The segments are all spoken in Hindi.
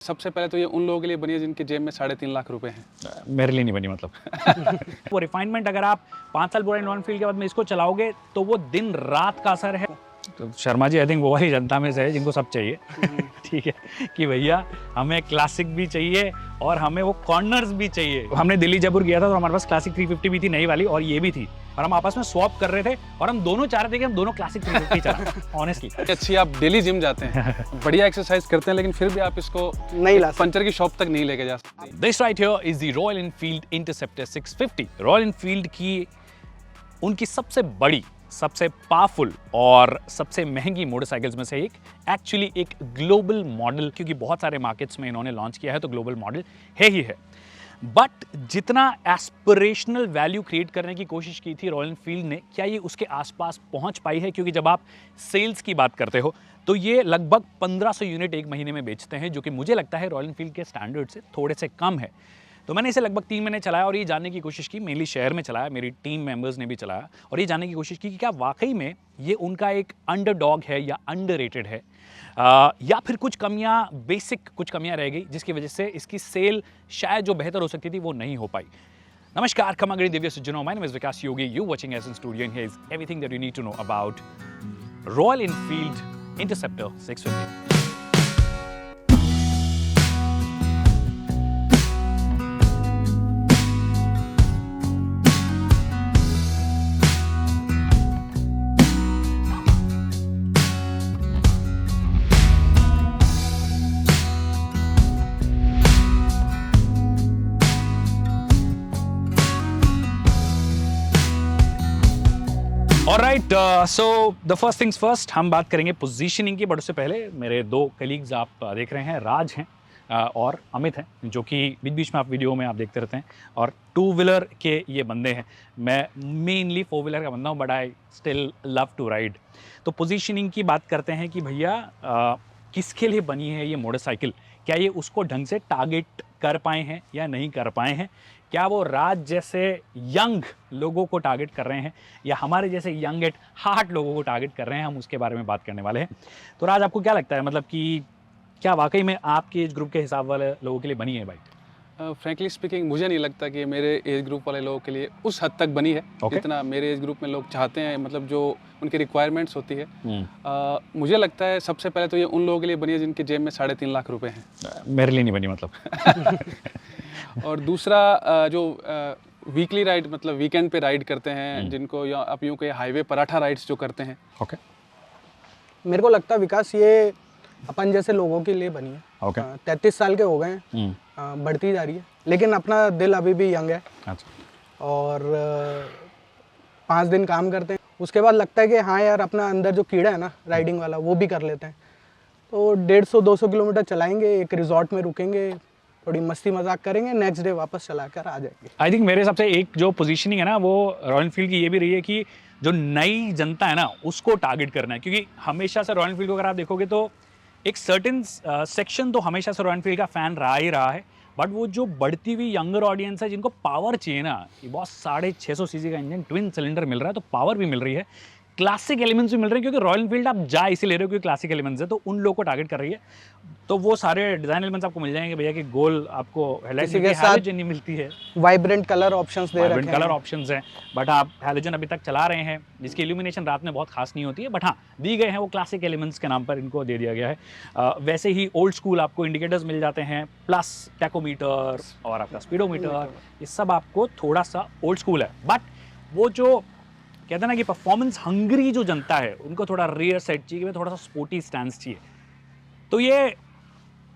सबसे पहले तो ये उन लोगों के लिए बनी है जिनके जेब में 3.5 लाख रुपए हैं। मेरे लिए नहीं बनी मतलब। वो रिफाइनमेंट अगर आप 5 साल रॉयल एनफील्ड के बाद में इसको चलाओगे तो वो दिन रात का असर है। तो शर्मा जी आई थिंक वो वाली जनता में से है जिनको सब चाहिए। ठीक है कि भैया हमें क्लासिक भी चाहिए और हमें वो कॉर्नर्स भी चाहिए। हमने दिल्ली जयपुर गया था तो हमारे पास क्लासिक 350 भी थी नई वाली और ये भी थी और हम आपस में स्वैप कर रहे थे और हम दोनों चाह रहे थे कि हम दोनों क्लासिक 350 चलाएं। ऑनेस्टली अच्छी आप डेली जिम जाते हैं, बढ़िया एक्सरसाइज करते हैं, लेकिन फिर भी आप इसको नहीं ला पंचर की शॉप तक नहीं लेके जा सकते। This right here is the royal Enfield Interceptor 650। Royal Enfield की उनकी सबसे बड़ी, सबसे पावरफुल और सबसे महंगी मोटरसाइकिल्स में से एक, एक्चुअली एक ग्लोबल मॉडल, क्योंकि बहुत सारे मार्केट्स में इन्होंने लॉन्च किया है तो ग्लोबल मॉडल है ही है। बट जितना एस्पिरेशनल वैल्यू क्रिएट करने की कोशिश की थी रॉयल एनफील्ड ने, क्या ये उसके आसपास पहुंच पाई है? क्योंकि जब आप सेल्स की बात करते हो तो ये लगभग 1500 यूनिट एक महीने में बेचते हैं, जो कि मुझे लगता है रॉयल एनफील्ड के स्टैंडर्ड से थोड़े से कम है। तो मैंने इसे लगभग 3 महीने चलाया और ये जानने की कोशिश की, मेनली शहर में चलाया, मेरी टीम मेंबर्स ने भी चलाया और ये जानने की कोशिश की कि क्या वाकई में ये उनका एक अंडरडॉग है या अंडररेटेड है, या फिर कुछ कमियां, बेसिक कुछ कमियां रह गई जिसकी वजह से इसकी सेल शायद जो बेहतर हो सकती थी वो नहीं हो पाई। नमस्कार, खमागणी दिव्य सुजनों, my name is Vikas Yogi, you watching S in studio and here is everything that you need to know about Royal Enfield Interceptor 650। Alright, so the first things first, हम बात करेंगे पोजीशनिंग की। बट उससे पहले मेरे 2 कलीग्स आप देख रहे हैं, राज हैं और अमित हैं, जो कि बीच बीच में आप वीडियो में आप देखते रहते हैं और 2 व्हीलर के ये बंदे हैं। मैं मेनली 4 व्हीलर का बंदा हूँ but I still love to ride. तो पोजीशनिंग की बात करते हैं कि भैया किसके लिए बनी है ये मोटरसाइकिल, क्या ये उसको ढंग से टारगेट कर पाए हैं या नहीं कर पाए हैं, क्या वो राज जैसे यंग लोगों को टारगेट कर रहे हैं या हमारे जैसे यंग एट हार्ट लोगों को टारगेट कर रहे हैं, हम उसके बारे में बात करने वाले हैं। तो राज, आपको क्या लगता है, मतलब कि क्या वाकई में आपके एज ग्रुप के हिसाब वाले लोगों के लिए बनी है बाइक? फ्रैंकली स्पीकिंग मुझे नहीं लगता कि मेरे एज ग्रुप वाले लोगों के लिए उस हद तक बनी है जितना मेरे एज ग्रुप में लोग चाहते हैं, मतलब जो उनकी रिक्वायरमेंट्स होती है। मुझे लगता है सबसे पहले तो ये उन लोगों के लिए बनी है जिनके जेब में 3.5 लाख रुपए हैं। मेरे लिए नहीं बनी मतलब। और दूसरा जो वीकली राइड, मतलब वीकेंड पे राइड करते हैं, जिनको या आप यूँ के हाईवे पराठा राइड्स जो करते हैं। ओके, मेरे को लगता है विकास ये अपन जैसे लोगों के लिए बनी है। ओके, 33 साल के हो गए हैं, बढ़ती जा रही है, लेकिन अपना दिल अभी भी यंग है। अच्छा। और 5 दिन काम करते हैं, उसके बाद लगता है कि हाँ यार, अपना अंदर जो कीड़ा है ना राइडिंग वाला, वो भी कर लेते हैं। तो 150-200 किलोमीटर चलाएंगे, एक रिजॉर्ट में रुकेंगे, थोड़ी मस्ती मजाक करेंगे, नेक्स्ट डे वापस चला कर आ जाएंगे। आई थिंक मेरे हिसाब से एक जो पोजीशनिंग है ना, वो रॉयल एनफील्ड की ये भी रही है कि जो नई जनता है ना उसको टारगेट करना है। क्योंकि हमेशा से रॉयल एनफील्ड को अगर आप देखोगे तो एक सर्टेन सेक्शन तो हमेशा से रॉयल एनफील्ड का फैन रहा ही रहा है, बट वो जो बढ़ती हुई यंगर ऑडियंस है जिनको पावर चाहिए ना, ये बहुत 650 सीसी का इंजन, ट्विन सिलेंडर मिल रहा है तो पावर भी मिल रही है, क्लासिक एलिमेंट्स भी मिल रहे हैं, क्योंकि रॉयल एनफील्ड आप जा इसे ले रहे हो क्योंकि क्लासिक एलिमेंट्स है, तो उन लोगों को टारगेट कर रही है। तो वो सारे डिजाइन एलिमेंट्स आपको मिल जाएंगे भैया, कि गोल आपको हेडलाइट के साथ हैलोजन नहीं मिलती है, वाइब्रेंट कलर ऑप्शंस दे रखे हैं, कलर ऑप्शंस हैं, बट आप हैलोजन अभी तक चला रहे हैं जिसकी इल्यूमिनेशन रात में बहुत खास नहीं होती है, बट हाँ दी गए हैं, वो क्लासिक एलिमेंट्स के नाम पर इनको दे दिया गया है। वैसे ही ओल्ड स्कूल आपको इंडिकेटर्स मिल जाते हैं, प्लस टैकोमीटर और आपका स्पीडोमीटर, ये सब आपको थोड़ा सा ओल्ड स्कूल है। बट वो जो कहते हैं ना कि परफॉर्मेंस हंग्री जो जनता है उनको थोड़ा रेयर सेट चाहिए, थोड़ा सा स्पोर्टी स्टैंस चाहिए। तो ये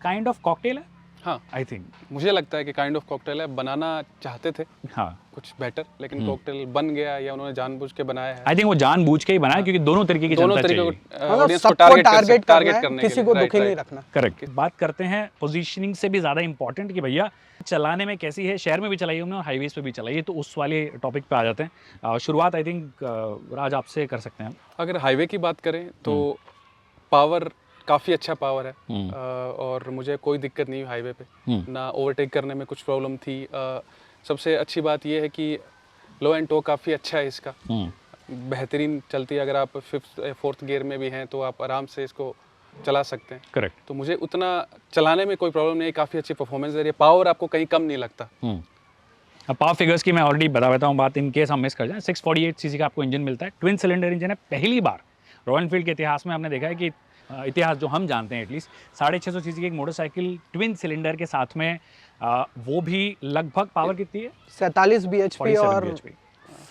काइंड ऑफ कॉकटेल है। हाँ, आई थिंक मुझे लगता है कि काइंड ऑफ कॉकटेल है। बनाना चाहते थे हाँ कुछ बेटर, लेकिन कॉकटेल बन गया या उन्होंने जानबूझ के बनाया है। आई थिंक वो जानबूझ के ही बनाया, क्योंकि दोनों तरीके की जनता चाहिए, ऑडियंस को टारगेट करने, किसी को दुखी नहीं रखना। करेक्ट। बात करते हैं पोजीशनिंग से भी ज्यादा इंपॉर्टेंट कि भैया चलाने में कैसी है। शहर में भी चलाई हमने और हाईवेज पे भी चलाई है, तो उस वाले टॉपिक पे आ जाते हैं। शुरुआत आई थिंक राज आपसे कर सकते हैं। अगर हाईवे की बात करें तो पावर काफ़ी अच्छा पावर है, और मुझे कोई दिक्कत नहीं हुई हाईवे पे, ना ओवरटेक करने में कुछ प्रॉब्लम थी। सबसे अच्छी बात यह है कि लो एंड टो काफ़ी अच्छा है इसका, बेहतरीन चलती है। अगर आप 5th 4th गियर में भी हैं तो आप आराम से इसको चला सकते हैं। करेक्ट। तो मुझे उतना चलाने में कोई प्रॉब्लम नहीं है, काफ़ी अच्छी परफॉर्मेंस दे रही है, पावर आपको कहीं कम नहीं लगता। अब पावर फिगर्स की मैं ऑलरेडी बता देता हूँ बात, इन केस हम मिस कर जाएं। 648 सीसी का आपको इंजन मिलता है, ट्विन सिलेंडर इंजन है। पहली बार रॉयल एनफील्ड के इतिहास में हमने देखा है कि इतिहास जो हम जानते हैं एटलीस्ट 650 सीसी की एक मोटरसाइकिल ट्विन सिलेंडर के साथ में, वो भी लगभग पावर कितनी है? 47 bhp 47 और bhp।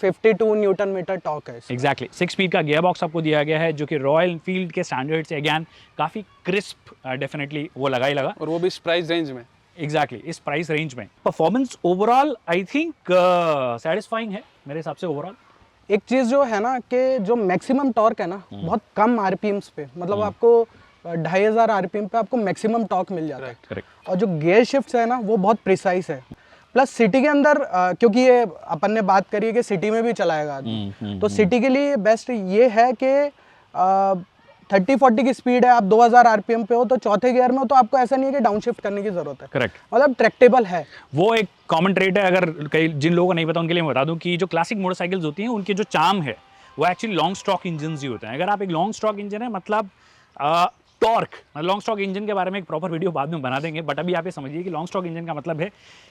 52 न्यूटन मीटर टॉर्क है। एग्जैक्टली 6 स्पीड का गियर बॉक्स आपको दिया गया है, जो कि रॉयल एनफील्ड के स्टैंडर्ड से अगेन काफ़ी क्रिस्प डेफिनेटली वो लगा ही लगा, और वो भी इस प्राइस रेंज में। एग्जैक्टली इस प्राइस रेंज में। Performance overall I think satisfying है मेरे हिसाब से ओवरऑल। एक चीज़ जो है ना कि जो मैक्सिमम टॉर्क है ना बहुत कम आरपीएम्स पे, मतलब आपको 2500 आरपीएम पे आपको मैक्सिमम टॉर्क मिल जाता है। करेक्ट। और जो गियर शिफ्ट्स है ना वो बहुत प्रिसाइज है। प्लस सिटी के अंदर क्योंकि ये अपन ने बात करी है कि सिटी में भी चलाएगा आदमी, तो सिटी के लिए बेस्ट ये है कि 30-40 की स्पीड है, आप 2000 आरपीएम पे हो तो चौथे गियर में हो तो आपको ऐसा नहीं है कि डाउन शिफ्ट करने की जरूरत है। करेक्ट। मतलब ट्रैक्टेबल है। वो एक कॉमन ट्रेट है, अगर कई जिन लोगों को नहीं पता उनके लिए मैं बता दूं कि जो क्लासिक मोटरसाइकिल्स होती हैं उनके जो चार्म है वो एक्चुअली लॉन्ग स्टॉक इंजन ही होते हैं। अगर आप एक लॉन्ग स्टॉक इंजन है मतलब टॉर्क, लॉन्ग स्टॉक इंजन के बारे में एक प्रॉपर वीडियो बाद में बना देंगे, बट अभी आप ये समझिए कि लॉन्ग स्टॉक इंजन का मतलब है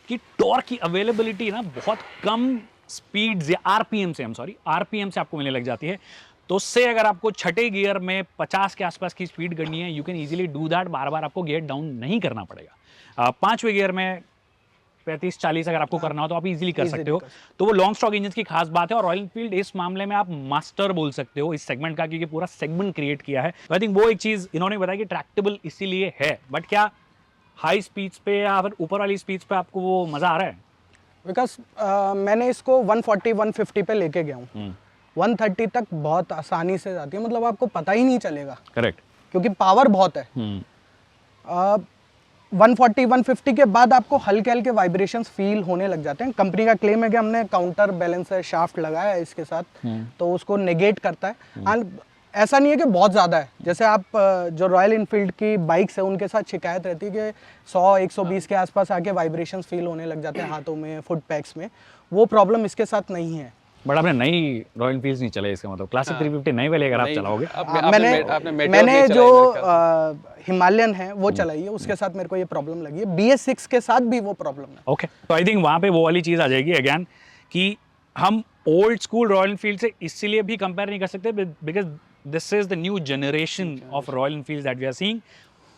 कि टॉर्क की अवेलेबिलिटी ना बहुत कम स्पीड या आरपीएम से आपको मिलने लग जाती है। तो उससे अगर आपको छठे गियर में 50 के आसपास की स्पीड करनी है, you can easily do that, बार बार आपको गियर डाउन नहीं करना पड़ेगा। पांचवें गियर में 35-40 अगर आपको करना हो तो आप इजीली कर सकते हो। तो वो लॉन्ग स्टॉक इंजन की खास बात है, और रॉयल एनफील्ड इस मामले में आप मास्टर बोल सकते हो इस सेगमेंट का, क्योंकि पूरा सेगमेंट क्रिएट किया है। तो आई थिंक वो एक चीज इन्होंने बताया कि ट्रैक्टेबल इसीलिए है। बट क्या हाई स्पीड्स पे या फिर ऊपर वाली स्पीड्स पे आपको वो मजा आ रहा है? बिकॉज मैंने इसको 140-150 पे लेके गया हूँ, 130 तक बहुत आसानी से जाती है, मतलब आपको पता ही नहीं चलेगा। करेक्ट। क्योंकि पावर बहुत है। 140-150 के बाद आपको हल्के हल्के वाइब्रेशंस फील होने लग जाते हैं। कंपनी का क्लेम है कि हमने काउंटर बैलेंसर शाफ्ट लगाया है इसके साथ, तो उसको नेगेट करता है। एंड ऐसा नहीं है कि बहुत ज़्यादा है, जैसे आप जो रॉयल एनफील्ड की बाइक्स है उनके साथ शिकायत रहती है कि 100-120 के आसपास आके वाइब्रेशंस फील होने लग जाते हैं हाथों में, फुट पैक्स में। वो प्रॉब्लम इसके साथ नहीं है। बट आपने नई रॉयल एनफील्ड नहीं चलाई, इसका मतलब क्लासिक 350 नई वाली अगर आप चलाओगे। मैंने जो हिमालयन है वो चलाई है, उसके साथ मेरे को ये प्रॉब्लम लगी है। BS6 के साथ भी वो प्रॉब्लम है। ओके, तो आई थिंक वहाँ पे वो वाली चीज़ आ जाएगी अगेन कि हम ओल्ड स्कूल रॉयल एनफील्ड से इसलिए भी कंपेयर नहीं कर सकते because this is the new generation of Royal Enfield that we are seeing.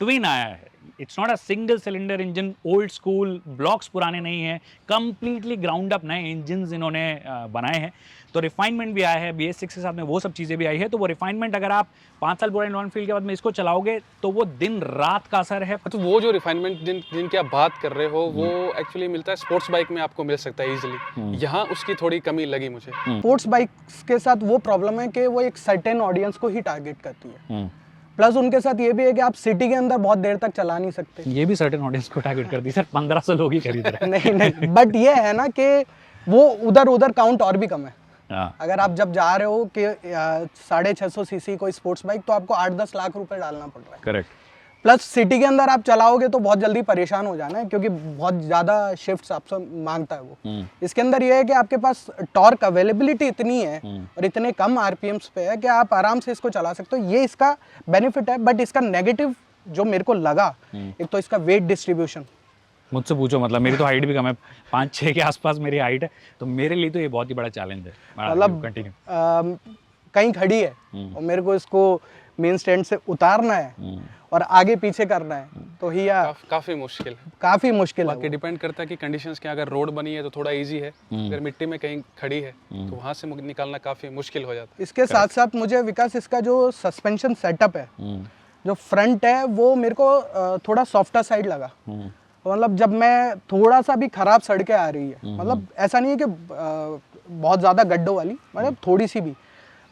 Twin आया है, it's not a single cylinder engine, old school, blocks पुराने नहीं है, कंप्लीटली ग्राउंड अप नए इंजन्स इन्होंने बनाए हैं। तो रिफाइनमेंट भी आया है, BS6 के साथ में वो सब चीज़ें भी आई है। तो वो रिफाइनमेंट अगर आप 5 साल पुराने रॉयल एनफील्ड के बाद में इसको चलाओगे तो वो दिन रात का असर है। तो वो जो रिफाइनमेंट जिनकी आप बात कर रहे हो वो एक्चुअली मिलता है स्पोर्ट्स बाइक में, आपको मिल सकता है इजीली। यहाँ उसकी थोड़ी कमी लगी मुझे। स्पोर्ट्स बाइक्स के साथ वो प्रॉब्लम है कि वो एक सर्टेन ऑडियंस को ही टारगेट करती है। प्लस उनके साथ ये भी है कि आप सिटी के अंदर बहुत देर तक चला नहीं सकते। ये भी सर्टेन ऑडियंस को टारगेट करती है सर, 1500 लोग ही खरीद रहे हैं। नहीं, बट ये है ना कि वो उधर काउंट और भी कम है। अगर आप जब जा रहे हो कि 650 सीसी कोई स्पोर्ट्स बाइक, तो आपको 8-10 लाख रुपए डालना पड़ रहा है। करेक्ट। प्लस सिटी के अंदर आप चलाओगे तो बहुत जल्दी परेशान हो जाना है, क्योंकि बहुत ज़्यादा शिफ्ट्स आपसे मांगता है वो। इसके अंदर ये है कि आपके पास टॉर्क अवेलेबिलिटी इतनी है और इतने कम आरपीएम्स पे है कि आप आराम से इसको चला सकते हो। ये इसका बेनिफिट है। बट इसका नेगेटिव जो मेरे को लगा, एक तो इसका वेट डिस्ट्रीब्यूशन। मुझसे पूछो, मतलब मेरी तो हाइट भी कम है, 5-6 के आसपास मेरी हाइट है, तो मेरे लिए तो ये बहुत ही बड़ा चैलेंज है। मतलब कहीं खड़ी है और मेरे को इसको मेन स्टैंड से उतारना है और आगे पीछे करना है, तो ही काफी मुश्किल है। काफी मुश्किल है। बाकी डिपेंड करता है कि कंडीशंस क्या, अगर रोड बनी है तो थोड़ा इजी है, अगर मिट्टी में कहीं खड़ी है तो वहां से निकालना काफी मुश्किल हो जाता है। इसके साथ साथ मुझे विकास इसका जो सस्पेंशन सेटअप है, जो फ्रंट है वो मेरे को थोड़ा सॉफ्टर साइड लगा। मतलब जब मैं थोड़ा सा भी खराब सड़कें आ रही है, मतलब ऐसा नहीं है कि बहुत ज़्यादा गड्ढों वाली, मतलब थोड़ी सी भी,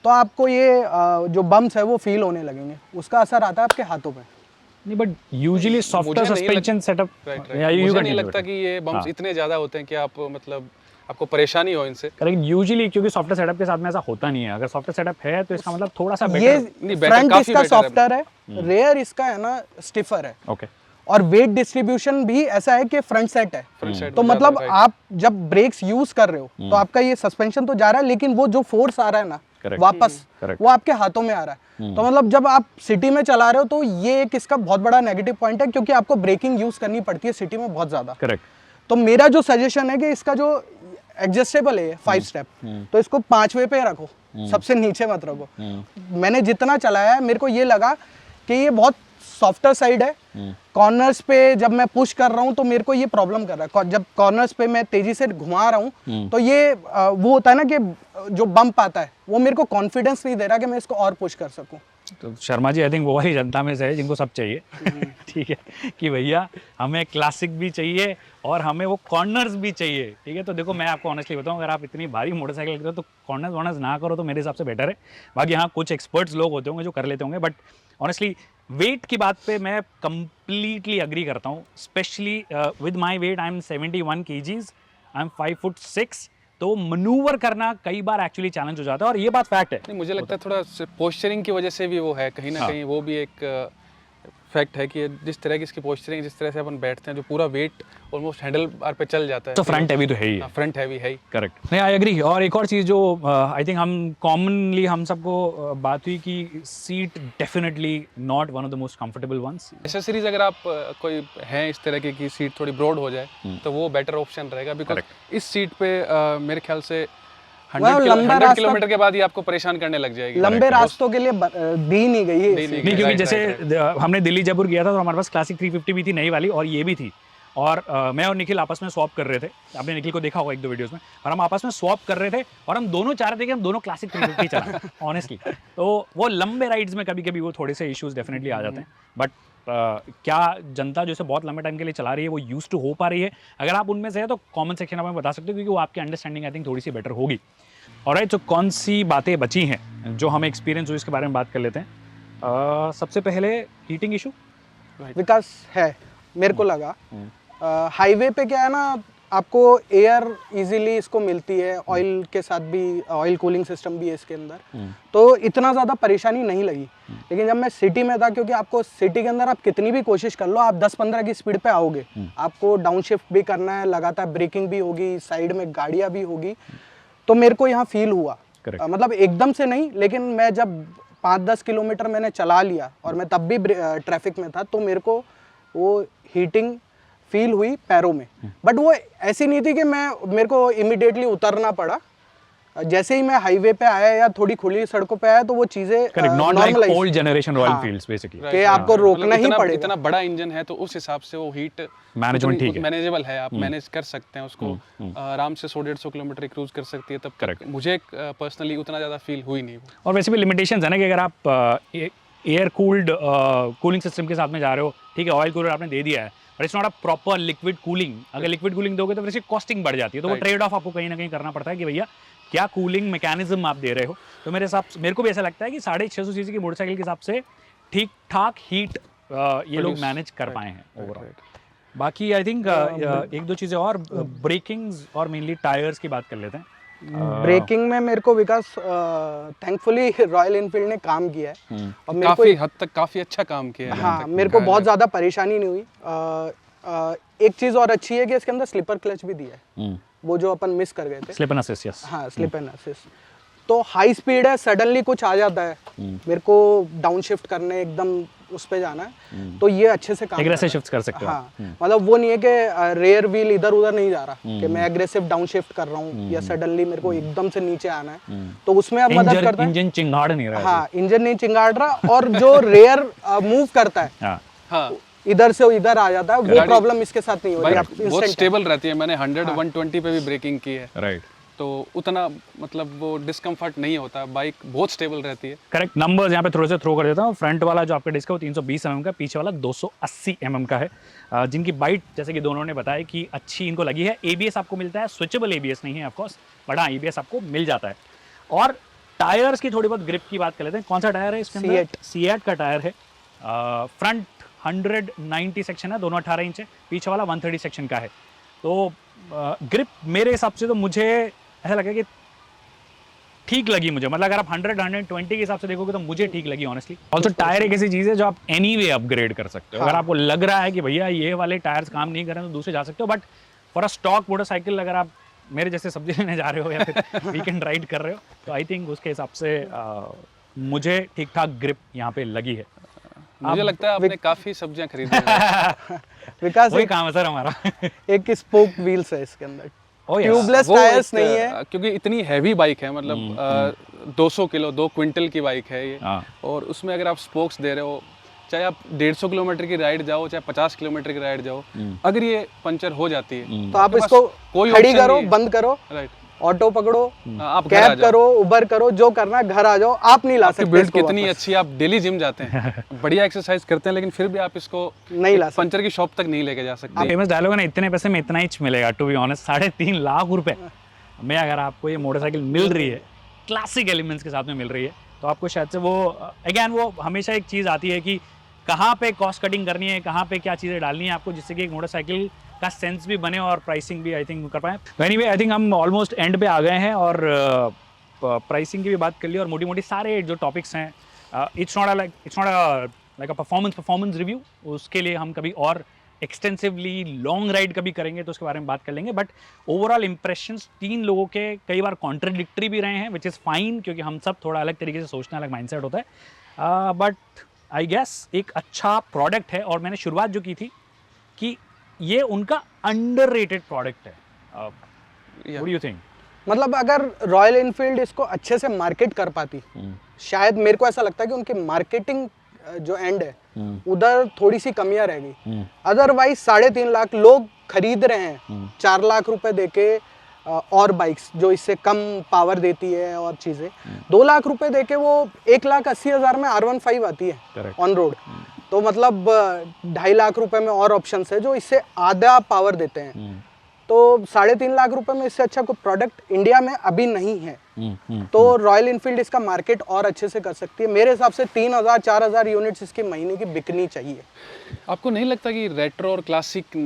तो आपको ये जो बम्स है वो फील होने लगेंगे, उसका असर आता है आपके हाथों पे। नहीं, but usually software suspension setup मुझे नहीं लगता कि ये बम्स इतने ज़्यादा होते हैं कि आप मतलब आपको परेशानी हो इनसे। करेक्ट, यूजुअली क्योंकि सॉफ्टवेयर सेटअप के साथ में ऐसा होता नहीं है। अगर सॉफ्टवेयर सेटअप है तो इसका मतलब थोड़ा सा बेटर, ये फ्रंट इसका सॉफ्टवेयर है, रेयर इसका है ना स्टिफर है। ओके। और वेट डिस्ट्रीब्यूशन भी ऐसा है कि फ्रंट सेट है, तो मतलब आप जब ब्रेक्स यूज कर रहे हो तो आपका ये सस्पेंशन तो जा रहा है, लेकिन वो जो फोर्स आ रहा है ना वापस वो आपके हाथों में आ रहा है। तो मतलब जब आप सिटी में चला रहे हो तो ये एक इसका बहुत बड़ा नेगेटिव पॉइंट है, क्योंकि आपको ब्रेकिंग यूज करनी पड़ती है सिटी में बहुत ज्यादा। करेक्ट। तो मेरा जो सजेशन है कि इसका जो एडजस्टेबल है 5 स्टेप, तो इसको 5वें पे रखो, सबसे नीचे मत रखो। मैंने जितना चलाया है मेरे को ये लगा कि ये बहुत सॉफ्टर साइड है। कॉर्नर्स पे जब मैं पुश कर रहा हूँ तो मेरे को ये प्रॉब्लम कर रहा है। जब कॉर्नर्स पे मैं तेजी से घुमा रहा हूँ तो ये वो होता है ना कि जो बम्प आता है वो मेरे को कॉन्फिडेंस नहीं दे रहा कि मैं इसको और पुश कर सकूँ। तो शर्मा जी आई थिंक वो वाली जनता में से है जिनको सब चाहिए ठीक है, कि भैया हमें क्लासिक भी चाहिए और हमें वो कॉर्नर्स भी चाहिए। ठीक है, तो देखो मैं आपको ऑनेस्टली बताऊं, अगर आप इतनी भारी मोटरसाइकिल लेते हो तो कॉर्नर्स वॉर्नर्स ना करो तो मेरे हिसाब से बेटर है। बाकी हाँ कुछ एक्सपर्ट्स लोग होते होंगे जो कर लेते होंगे, बट ऑनेस्टली वेट की बात पे मैं कंप्लीटली अग्री करता हूँ। Specially with my weight I am 71 kgs, I am 5 foot 6, तो मनूवर करना कई बार एक्चुअली चैलेंज हो जाता है और ये बात फैक्ट है। नहीं, मुझे लगता है थोड़ा पोस्चरिंग की वजह से भी वो है कहीं ना कहीं, वो भी एक फैक्ट है कि जिस तरह की इसकी पोस्चरिंग, जिस तरह से अपन बैठते हैं, जो पूरा वेट ऑलमोस्ट हैंडल बार पे चल जाता है, तो फ्रंट हैवी तो है ही, फ्रंट हैवी है ही। करेक्ट, नहीं आई एग्री। और एक और चीज़ जो आई थिंक हम कॉमनली हम सबको बात हुई कि seat definitely not one of the most comfortable ones. Accessories अगर आप कोई हैं इस तरह की सीट थोड़ी ब्रॉड हो जाए तो वो बेटर ऑप्शन रहेगा, बिकॉज इस सीट पे मेरे ख्याल से 100 किलोमीटर के बाद ही आपको परेशान करने लग जाएगी। लंबे रास्तों के लिए दी नहीं गई है। नहीं, क्योंकि जैसे हमने दिल्ली जयपुर गया था तो हमारे पास क्लासिक 350 भी थी नई वाली, और ये भी थी, और मैं और निखिल आपस में स्वैप कर रहे थे। आपने निखिल को देखा होगा 1-2 वीडियोस में, और हम आपस में स्वैप कर रहे थे और हम दोनों चाह रहे थे कि हम दोनों क्लासिक 350 चलाएं ऑनेस्टली। तो वो लंबे राइड्स में कभी कभी वो थोड़े से इश्यूज डेफिनेटली आ जाते हैं, बट क्या जनता जो बहुत लंबे टाइम के लिए चला रही है वो यूज टू हो पा रही है? अगर आप उनमें से है तो कमेंट सेक्शन में बता सकते हो, क्योंकि वो आपकी अंडरस्टैंडिंग आई थिंक थोड़ी सी बेटर होगी। ऑलराइट, तो कौन सी बातें बची हैं जो हमें एक्सपीरियंस हुई इसके बारे में बात कर लेते हैं। सबसे पहले हीटिंग इशू विकास है, मेरे को लगा हाईवे पे क्या है ना, आपको एयर इजीली इसको मिलती है, ऑयल के साथ भी ऑयल कूलिंग सिस्टम भी है इसके अंदर, तो इतना ज़्यादा परेशानी नहीं लगी। लेकिन जब मैं सिटी में था, क्योंकि आपको सिटी के अंदर आप कितनी भी कोशिश कर लो, आप 10-15 की स्पीड पे आओगे, आपको डाउन शिफ्ट भी करना है, लगातार ब्रेकिंग भी होगी, साइड में गाड़ियाँ भी होगी, तो मेरे को यहाँ फील हुआ। मतलब एकदम से नहीं, लेकिन मैं जब 5-10 किलोमीटर मैंने चला लिया और मैं तब भी ट्रैफिक में था, तो मेरे को वो हीटिंग फील हुई पैरों में। बट वो ऐसी नहीं थी कि मेरे को इमिडिएटली उतरना पड़ा। जैसे ही मैं हाईवे पे आया या थोड़ी खुली सड़कों पे आया तो वो चीजें not like old generation royal fields basically, कि आपको रोकना ही पड़ेगा। इतना बड़ा इंजन है तो उस हिसाब से वो हीट मैनेजमेंट ठीक है, मैनेजेबल है, आप मैनेज कर सकते हैं उसको, आराम से 100-150 किलोमीटर क्रूज कर सकती है तब। करेक्ट, मुझे पर्सनली उतना ज़्यादा फील हुई नहीं। और वैसे भी लिमिटेशंस है ना कि अगर आप एयर कूल्ड कूलिंग सिस्टम के साथ में जा रहे हो, ठीक है, ऑयल कूलर आपने दे दिया है, but it's not a proper liquid cooling. अगर लिक्विड कूलिंग दोगे तो फिर इसकी कॉस्टिंग बढ़ जाती है, तो वो ट्रेड ऑफ आपको कहीं ना कहीं करना पड़ता है कि भैया क्या कूलिंग मैकेनिज्म आप दे रहे हो। तो मेरे को भी ऐसा लगता है कि 650 सीसी की मोटरसाइकिल के हिसाब से ठीक ठाक हीट ये लोग मैनेज कर पाए हैं ओवरऑल। बाकी आई थिंक 1-2 चीज़ें और, ब्रेकिंग्स और मेनली टायर्स की बात कर लेते हैं। ब्रेकिंग में मेरे को विकास थैंकफुली रॉयल एनफील्ड ने काम किया है और मेरे काफी हद तक काफी अच्छा काम किया है। हाँ, मेरे को बहुत ज़्यादा परेशानी नहीं हुई। एक चीज़ और अच्छी है कि इसके अंदर स्लीपर क्लच भी दिया है, वो जो अपन मिस कर गए थे, स्लिप एंड असिस्ट। यस, हाँ, स्लिप एंड असिस्ट। तो हाई स्पीड है, सडनली कुछ आ जाता है, मेरे को डाउन शिफ्ट करने एकदम उस पे जाना है, तो ये अच्छे से काम एग्रेसिव शिफ्ट कर सकते हो। हाँ, मतलब वो नहीं है कि रेयर व्हील इधर उधर नहीं जा रहा कि मैं एग्रेसिव डाउन शिफ्ट कर रहा हूँ या सडनली मेरे को एकदम से नीचे आना है, तो उसमें अब मदद करता है। इंजन चिंगाड़ नहीं रहा है। हाँ, इंजन नहीं चिंगाड़ रहा, और जो रेयर मूव करता है इधर से इधर आ जाता है, वो प्रॉब्लम इसके साथ नहीं हो रही। बहुत स्टेबल रहती है। मैंने 100-120 पे भी ब्रेकिंग की है, राइट, तो उतना मतलब वो डिस्कम्फर्ट नहीं होता, बाइक बहुत स्टेबल रहती है। करेक्ट, नंबर्स यहाँ पे थोड़े से थ्रो कर देता हूँ। फ्रंट वाला जो आपका डिस्क है वो 320 mm का, पीछे वाला 280 mm का है, जिनकी बाइट जैसे कि दोनों ने बताया कि अच्छी इनको लगी है। ABS आपको मिलता है, स्विचेबल ABS नहीं है ऑफकोर्स, बट हाँ ABS आपको मिल जाता है। और टायर्स की थोड़ी बहुत ग्रिप की बात कर लेते हैं। कौन सा टायर है इसके अंदर? सीएट का टायर है। फ्रंट 190 सेक्शन है, दोनों 18 इंच है, पीछे वाला 130 सेक्शन का है। तो ग्रिप मेरे हिसाब से तो मुझे ऐसा लगा कि ठीक लगी मुझे, मतलब अगर आप 100-120 के हिसाब से देखोगे तो मुझे ठीक लगी ऑनेस्टली। ऑल्सो टायर एक ऐसी चीज़ है जो आप एनीवे अपग्रेड कर सकते हो। अगर आपको लग रहा है कि भैया ये वाले टायर्स काम नहीं कर रहे हैं तो दूसरे जा सकते हो, but for a stock motorcycle अगर आप मेरे जैसे सब्जी लेने जा रहे हो या फिर वीकेंड राइड कर रहे हो, तो आई थिंक उसके हिसाब से मुझे ठीक ठाक ग्रिप यहाँ पे लगी है। मुझे लगता है आपने काफी सब्जियां खरीदी हैं। विकास वही काम है सर हमारा। एक स्पोक व्हील्स है इसके अंदर, Oh yes. ट्यूबलेस वो टायर्स एक, नहीं है, क्योंकि इतनी हैवी बाइक है, मतलब 200 किलो 2 क्विंटल की बाइक है ये। हाँ। और उसमें अगर आप स्पोक्स दे रहे हो, चाहे आप 150 किलोमीटर की राइड जाओ चाहे 50 किलोमीटर की राइड जाओ, अगर ये पंचर हो जाती है तो आप आपके इसको पास कोई खड़ी option करो, नहीं है। बंद करो, राइट, ऑटो पकड़ो, आप घर आ कैब जाओ। करो, उबर करो, जो करना है घर आ जाओ, आप नहीं ला आपकी सकते बिल्ड इसको कितनी वापस। अच्छी, आप डेली जिम जाते हैं, बढ़िया एक्सरसाइज करते हैं, लेकिन फिर भी आप इसको नहीं ला सकते। पंचर की शॉप तक नहीं लेके जा सकते। फेमस डायलॉग है ना, इतने पैसे में इतना ही मिलेगा। टू बी ऑनेस्ट 3.5 लाख रुपए में अगर आपको ये मोटरसाइकिल मिल रही है, क्लासिक एलिमेंट्स के साथ में मिल रही है, तो आपको शायद से वो अगेन वो हमेशा एक चीज़ आती है कि कहाँ पे कॉस्ट कटिंग करनी है, कहाँ पे क्या चीज़ें डालनी है आपको, जिससे कि एक मोटरसाइकिल का सेंस भी बने और प्राइसिंग भी आई थिंक कर पाए। तो एनीवे आई थिंक हम ऑलमोस्ट एंड पे आ गए हैं और प्राइसिंग की भी बात कर ली और मोटी मोटी सारे जो टॉपिक्स हैं, it's not like a performance review, उसके लिए हम कभी और एक्सटेंसिवली लॉन्ग राइड कभी करेंगे तो उसके बारे में बात कर लेंगे। बट ओवरऑल इंप्रेशंस 3 लोगों के कई बार कॉन्ट्रडिक्टरी भी रहे हैं, विच इज़ फाइन, क्योंकि हम सब थोड़ा अलग तरीके से सोचना, अलग माइंडसेट होता है। बट आई गेस एक अच्छा प्रोडक्ट है, और मैंने शुरुआत जो की थी कि ये उनका अंडररेटेड प्रोडक्ट है। What do you think? मतलब अगर रॉयल एनफील्ड इसको अच्छे से मार्केट कर पाती, शायद मेरे को ऐसा लगता है कि उनकी मार्केटिंग जो एंड है उधर थोड़ी सी कमियां रह गई। अदरवाइज 3.5 लाख लोग खरीद रहे हैं 4 लाख रुपए देके और बाइक्स जो इससे कम पावर देती है और चीजें, 2 लाख रुपए देके वो 1,80,000 में R15 आती है ऑन रोड। तो मतलब 2.5 लाख रुपए में और ऑप्शंस है जो इससे आधा पावर देते हैं। तो 3.5 लाख रुपए में इससे अच्छा कोई प्रोडक्ट इंडिया में अभी नहीं है। तो रॉयल एनफील्ड इसका मार्केट और अच्छे से कर सकती है। मेरे हिसाब से 3,000-4,000 यूनिट्स इसकी महीने की बिकनी चाहिए। आपको नहीं लगता कि रेट्रो और क्लासिक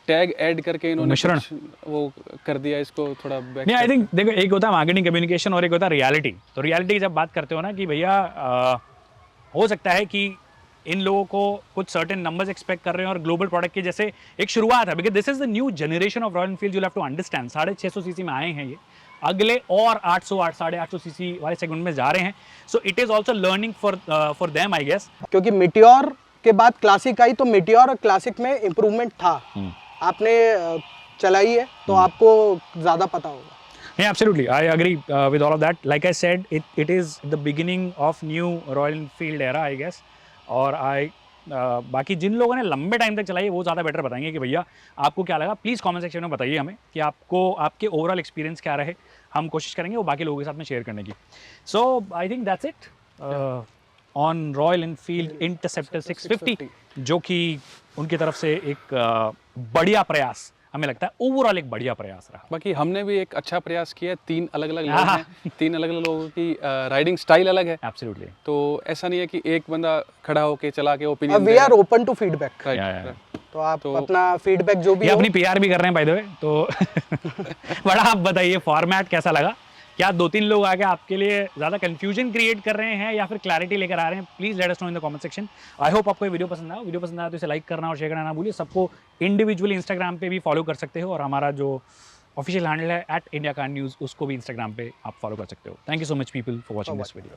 टैग ऐड करके इन्होंने मिश्रण वो कर दिया इसको थोड़ा नहीं? आई थिंक देखो, एक होता है मार्केटिंग कम्युनिकेशन और एक होता है रियलिटी। तो रियलिटी की जब बात करते हो ना कि भैया हो सकता है कि इन लोगों को कुछ सर्टेन नंबर्स एक्सपेक्ट कर रहे हैं और ग्लोबल प्रोडक्ट की जैसे एक शुरुआत है, because this is the new generation of Royal Enfield, you have to understand. 650 CC में आए हैं ये, अगले और 800 850 सीसी वाले सेगमेंट में जा रहे हैं। So it is also learning for them I guess. क्योंकि मिटियोर के बाद क्लासिक आई, तो मिटियोर और क्लासिक में इम्प्रूवमेंट था। आपने चलाई है तो आपको ज्यादा पता होगा। Yeah, absolutely. I agree with all of that. Like I said, it is the beginning of new Royal Enfield era, I guess. और बाकी जिन लोगों ने लंबे टाइम तक चलाई है वो ज़्यादा बेटर बताएंगे कि भैया आपको क्या लगा। प्लीज़ कमेंट सेक्शन में बताइए हमें कि आपको आपके ओवरऑल एक्सपीरियंस क्या रहे। हम कोशिश करेंगे वो बाकी लोगों के साथ में शेयर करने की। So I think that's it on Royal Enfield Interceptor 650, जो कि उनकी तरफ से एक बढ़िया प्रयास, हमें लगता है ओवरऑल एक बढ़िया प्रयास रहा। बाकी हमने भी एक अच्छा प्रयास किया। 3 अलग-अलग लोग हैं, 3 अलग-अलग लोगों की राइडिंग स्टाइल अलग है। एब्सोल्युटली। तो ऐसा नहीं है कि एक बंदा खड़ा होके चला के opinion we are open to feedback. Right. तो आप अपना फीडबैक जो भी ये हो, अपनी पीआर भी कर रहे हैं बाय द वे। तो बड़ा आप बताइए फॉर्मेट कैसा लगा? क्या 2-3 लोग आके आपके लिए ज़्यादा कंफ्यूजन क्रिएट कर रहे हैं या फिर क्लैरिटी लेकर आ रहे हैं? Please let us know in the comment section. I hope आपको ये वीडियो पसंद आया। वीडियो पसंद आया तो इसे लाइक करना और शेयर करना ना भूलिए। सबको इंडिविजुअली इंस्टाग्राम पे भी फॉलो कर सकते हो और हमारा जो ऑफिशियल हैंडल है @IndiaCarNews, उसको भी इंस्टाग्राम पे आप फॉलो कर सकते हो। Thank you so much people for watching this video.